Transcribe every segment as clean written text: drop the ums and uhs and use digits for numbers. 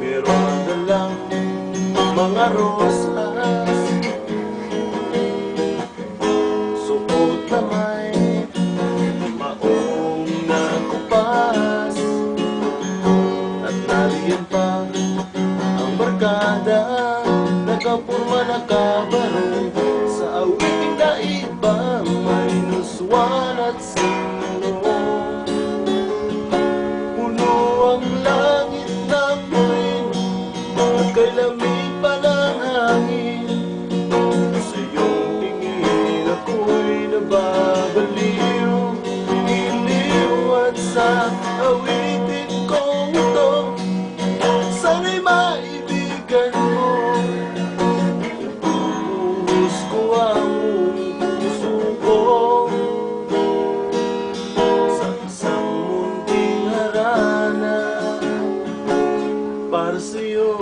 Meron dalang mga rosas, suot na may maong nakupas, at nariyan pa ang barkada, nakapurma nakabarong sa awiting daiba, may nuswan at sino. Puno ang langit ng buwin at kay lamig pa ng hangin. Sa iyong tingin ako'y nababaliw, iliw at sa awitin kong ito, sana'y maibigan mo. Ibubuhos ko ang puso ko sa isang munting harana para sa'yo.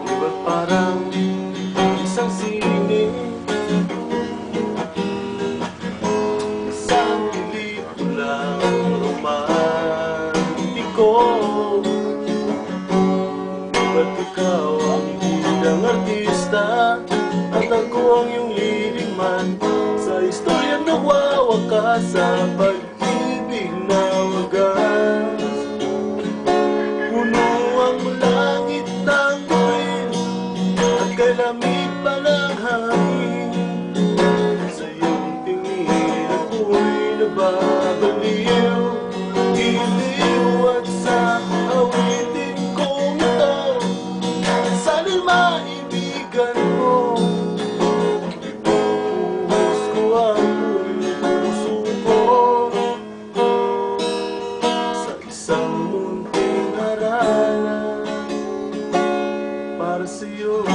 Di ba parang isang sining, isang pelikulang romantiko? Di ba't ikaw ang bidang artista at ako ang iyong leading man sa istoryang nagwawakas sa pag-ibig na wagas? Puno ang langit ng buwin at kay lamig pa ng hangin. Sa iyong tingin ako'y nababaliw, iliw at sa awitin kong ito, sana'y maibigan mo. Ibubuhos ko ang puso ko sa isang munting harana para sa'yo.